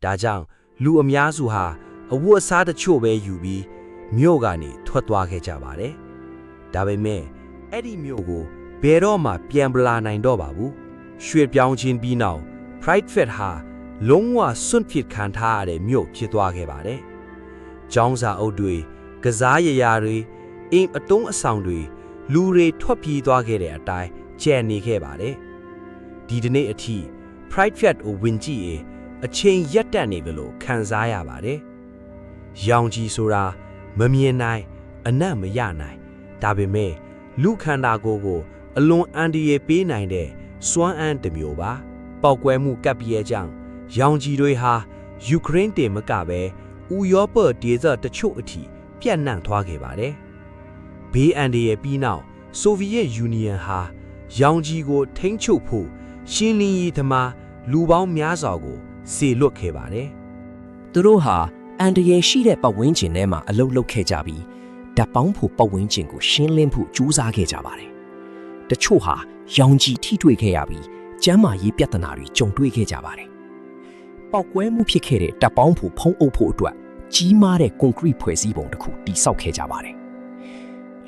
ဒါကြောင့်လူအများစုဟာအဝတ်အစားတချို့ပဲယူပြီးမြို့ကနေထွက်သွားခဲ့ကြပါတယ်ဒါပေမဲ့အဲ့ဒီမြို့ကိုဘယ်တော့မှပြန်မလာနိုင်တော့ပါဘူးရွှေ့ပြောင်းခြင်းပြီးနောက် Pride Fest ဟာလုံးဝစွန့်ပစ်ခံထားရတဲ့မြို့ဖြစ်သွားခဲ့ပါတယ်ကျောင်းစာအုပ်တွေကစားရရာတွေအိမ်အတုံးအဆောင်တွေလူတွေထွက်ပြေးသွားခဲ့တဲ့အတိုင်းကျန်နေခဲ့ပါတယ်ဒီဒီနေ့အထိ Pride Fest ကိုဝင်ကြည့်ရင်အချိန်ရက်တက်နေပြီလို့ခံစားရပါတယ်ရောင်ကြီးဆိုတာမမြင်နိုင်အနံ့မရနိုင်ဒါပေမဲ့လူခန္ဓာကိုယ်ကိုအလွန်အန္တရာယ်ပေးနိုင်တဲ့စွမ်းအင်တစ်မျိုးပါပေါက်ကွဲမှုကပ်ပြီးရဲ့ကြောင့်ရောင်ကြီးတွေဟာယူကရိန်းတင်မကပဲဥရောပဒေသတချို့အထိပြန့်နှံ့သွားခဲ့ပါတယ်ဘေးအန္တရာယ်ပြီးနောက်ဆိုဗီယက်ယူနီယံဟာရောင်ကြီးကိုထိန်းချုပ်ဖို့ရှင်းလင်းရေးသမားလူပေါင်းများစွာကိုစေလွတ်ခဲ့ပါတယ်သူတို့ဟာအန်တရယ်ရှိတဲ့ပတ်ဝန်းကျင်ထဲမှာအလုပ်လုပ်ခဲ့ကြပြီးဓာတ်ပေါင်းဖို့ပတ်ဝန်းကျင်ကိုရှင်းလင်းဖို့ကြိုးစားခဲ့ကြပါတယ်တချို့ဟာရောင်ကြီးထိတွေ့ခဲ့ရပြီးကျန်းမာရေးပြဿနာတွေကြုံတွေ့ခဲ့ကြပါတယ်ပေါက်ကွဲမှုဖြစ်ခဲ့တဲ့ဓာတ်ပေါင်းဖို့ဖုံးအုပ်ဖို့အတွက်ကြီးမားတဲ့ကွန်ကရစ်ဖွဲ့စည်းပုံတစ်ခုတည်ဆောက်ခဲ့ကြပါတယ်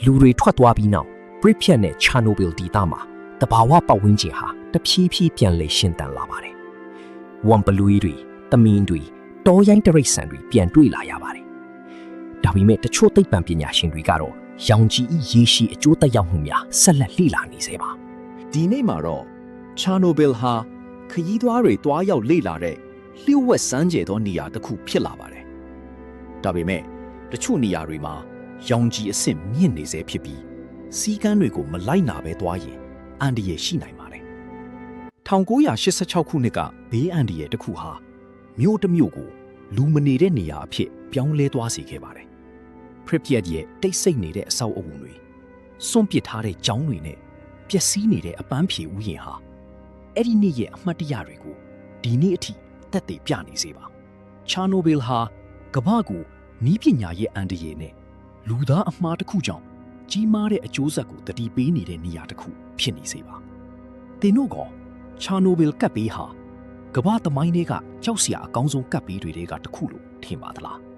လူတွေထွက်သွားပြီးနောက်ပရစ်ဖြတ်နဲ့ချာနိုဘယ်ဒေသမှာတဘာဝပတ်ဝန်းကျင်ဟာတဖြည်းဖြည်းပြန်လည်ရှင်းတန်လာပါတယ်ဝမ်ပလူရီတွေတမင်းတွေတောရိုင်းတရိတ်ဆန်တွေပြန်တွေ့လာရပါတယ်ဒါပေမဲ့တချို့သိပ္ပံပညာရှင်တွေကတော့ရောင်ကြီးရေရှည်အကျိုးသက်ရောက်မှုများဆက်လက်လေ့လာနေစေပါဒီနေ့မှာတော့ချာနိုဘယ်ဟာခရီးသွားတွေတွားရောက်လေ့လာတဲ့လျှို့ဝှက်စမ်းကြဲသောနေရာတစ်ခုဖြစ်လာပါတယ်ဒါပေမဲ့တချို့နေရာတွေမှာရောင်ကြီးအဆင့်မြင့်နေစေဖြစ်ပြီးစီးကမ်းတွေကိုမလိုက်နာပဲသွားရင်အန္တရာယ်ရှိနိုင်ပါတယ်1986ခုနှစ်ကဘေးအန္တရာယ်တစ်ခုဟာမြို့တစ်မြို့ကိုလူမနေတဲ့နေရာအဖြစ်ပြောင်းလဲသွားစေခဲ့ပါတယ်ပရစ်ဖြတ်ရဲ့တိတ်ဆိတ်နေတဲ့အဆောက်အအုံတွေစွန့်ပစ်ထားတဲ့ကျောင်းတွေနဲ့ပျက်စီးနေတဲ့အပန်းဖြေဥယျာဉ်ဟာအဲ့ဒီနေ့ရဲ့အမှတ်တရတွေကိုဒီနေ့အထိသက်သေပြနေစေပါချာနိုဘယ်ဟာကမ္ဘာကိုနီးပညာရဲ့အန္တရာယ်နဲ့လူသားအမှားတစ်ခုကြောင့်ကြီးမားတဲ့အကျိုးဆက်ကိုတတိပေးနေတဲ့နေရာတစ်ခုဖြစ်နေစေပါတင်တို့ကချာနိုဘယ်ကပ်ဘေးဟာကမ္ဘာသမိုင်းတွေကကြောက်စရာအကောင်းဆုံးကပ်ဘေးတွေကတစ်ခုလို့ထင်ပါသလား